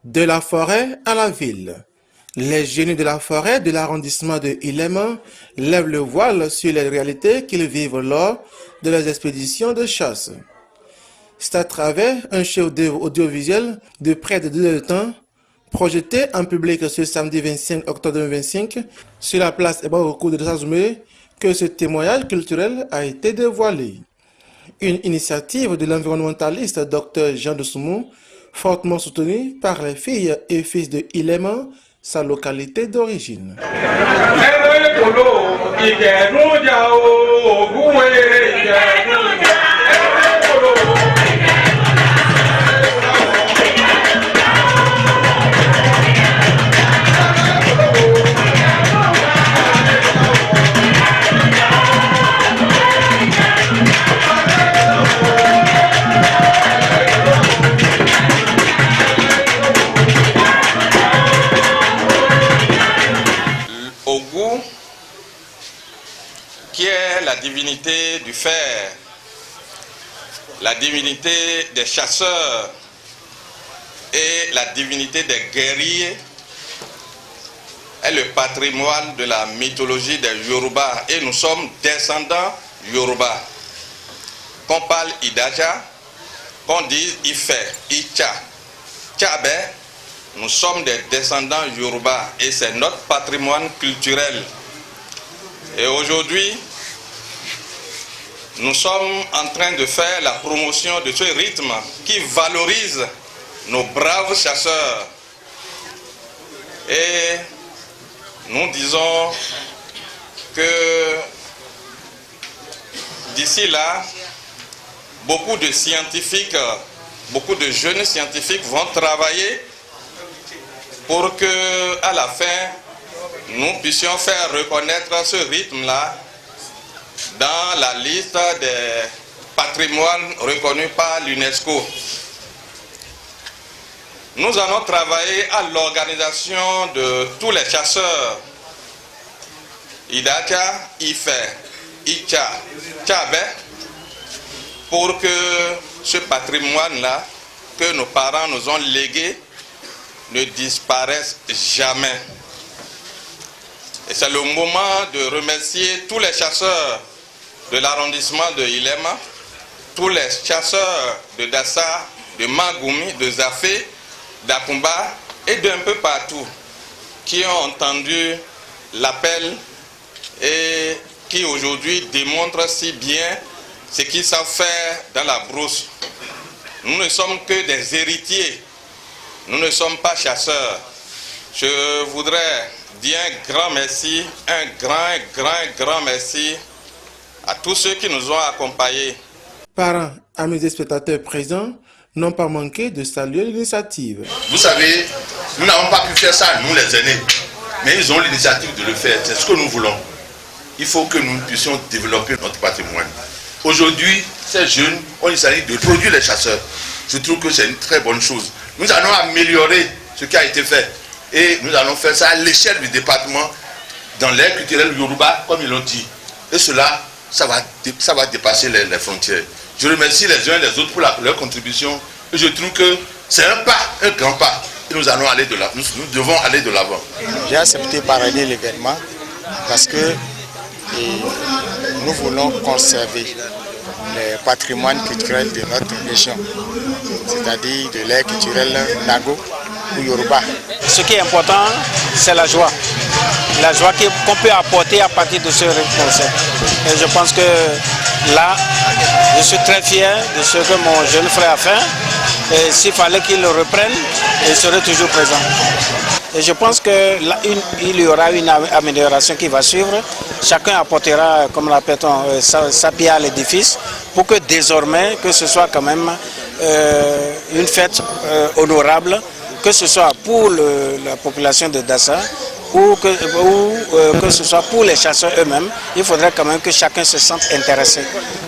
De la forêt à la ville. Les génies de la forêt de l'arrondissement de Ilema lèvent le voile sur les réalités qu'ils vivent lors de leurs expéditions de chasse. C'est à travers un chef-d'œuvre audiovisuel de près de 2 heures de temps, projeté en public ce samedi 25 octobre 2025 sur la place Ebaoku de Sazoumé, que ce témoignage culturel a été dévoilé. Une initiative de l'environnementaliste Dr Jean de Soumou, fortement soutenue par les filles et fils de Ilema, sa localité d'origine. Qui est la divinité du fer, la divinité des chasseurs et la divinité des guerriers, est le patrimoine de la mythologie des Yoruba et nous sommes descendants Yoruba. Qu'on parle Idaja, qu'on dise Ife, Icha, Tchabe, nous sommes des descendants Yoruba et c'est notre patrimoine culturel. Et aujourd'hui, nous sommes en train de faire la promotion de ce rythme qui valorise nos braves chasseurs. Et nous disons que d'ici là, beaucoup de scientifiques, beaucoup de jeunes scientifiques vont travailler pour que, à la fin, nous puissions faire reconnaître ce rythme-là dans la liste des patrimoines reconnus par l'UNESCO. Nous allons travailler à l'organisation de tous les chasseurs, Idacha, Ife, Icha, Tchabe, pour que ce patrimoine-là, que nos parents nous ont légué, ne disparaisse jamais. Et c'est le moment de remercier tous les chasseurs de l'arrondissement de Ilema, tous les chasseurs de Dassa, de Magoumi, de Zafé, d'Akumba et d'un peu partout qui ont entendu l'appel et qui aujourd'hui démontrent si bien ce qu'ils savent faire dans la brousse. Nous ne sommes que des héritiers, nous ne sommes pas chasseurs. Je voudrais dire un grand merci, un grand merci à tous ceux qui nous ont accompagnés. Parents, amis et spectateurs présents n'ont pas manqué de saluer l'initiative. Vous savez, nous n'avons pas pu faire ça, nous les aînés, mais ils ont l'initiative de le faire, c'est ce que nous voulons. Il faut que nous puissions développer notre patrimoine. Aujourd'hui, ces jeunes ont l'initiative de produire les chasseurs. Je trouve que c'est une très bonne chose. Nous allons améliorer ce qui a été fait et nous allons faire ça à l'échelle du département dans l'ère culturelle Yoruba, comme ils l'ont dit. Et cela, ça va dépasser les frontières. Je remercie les uns et les autres pour leur contribution et je trouve que c'est un pas, un grand pas. Et nous allons aller de l'avant. Nous devons aller de l'avant. J'ai accepté parrainer l'événement parce que nous voulons conserver le patrimoine culturel de notre région, c'est-à-dire de l'ère culturelle Nago ou Yoruba. Ce qui est important, c'est la joie qu'on peut apporter à partir de ce concept. Et je pense que là, je suis très fier de ce que mon jeune frère a fait. Et s'il fallait qu'il le reprenne, il serait toujours présent. Et je pense qu'il y aura une amélioration qui va suivre. Chacun apportera, comme l'appelle-t-on, sa pierre à l'édifice pour que désormais, que ce soit quand même une fête honorable, que ce soit pour la population de Dassa ou que ce soit pour les chasseurs eux-mêmes. Il faudrait quand même que chacun se sente intéressé.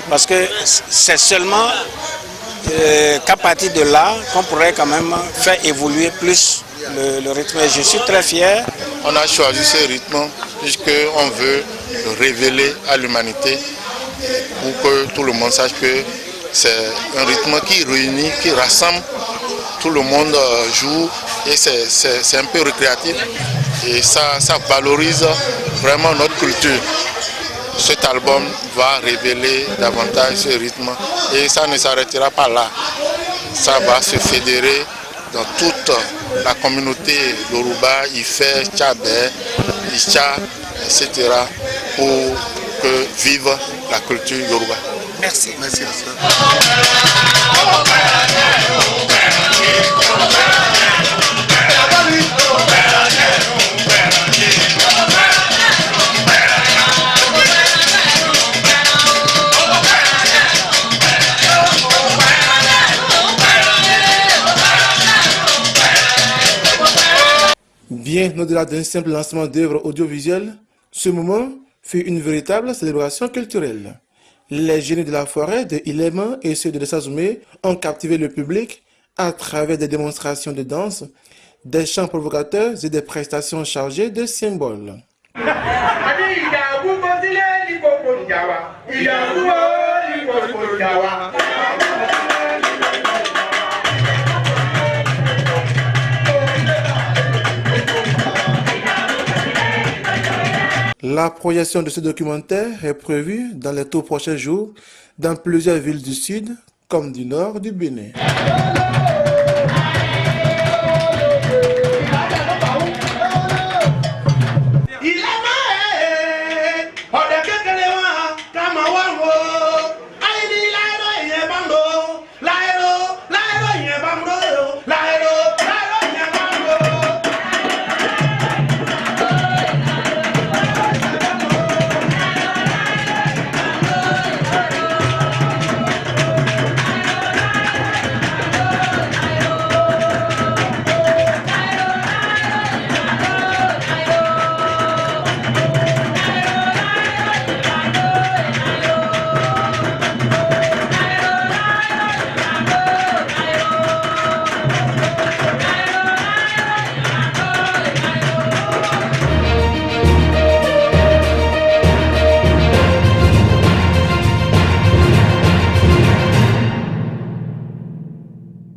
Parce que c'est seulement qu'à partir de là qu'on pourrait quand même faire évoluer plus le rythme. Et je suis très fier. On a choisi ce rythme puisqu'on veut le révéler à l'humanité pour que tout le monde sache que c'est un rythme qui réunit, qui rassemble. Tout le monde joue et c'est un peu récréatif et ça valorise vraiment notre culture. Cet album va révéler davantage ce rythme et ça ne s'arrêtera pas là. Ça va se fédérer dans toute la communauté Yoruba, Ifé, Tchabé, Isha, etc. pour que vive la culture Yoruba. Merci. Merci. Bien au-delà d'un simple lancement d'œuvres audiovisuelles, ce moment fut une véritable célébration culturelle. Les génies de la forêt de Ilema et ceux de Dessazoumé ont captivé le public à travers des démonstrations de danse, des chants provocateurs et des prestations chargées de symboles. La projection de ce documentaire est prévue dans les tout prochains jours dans plusieurs villes du sud comme du nord du Bénin.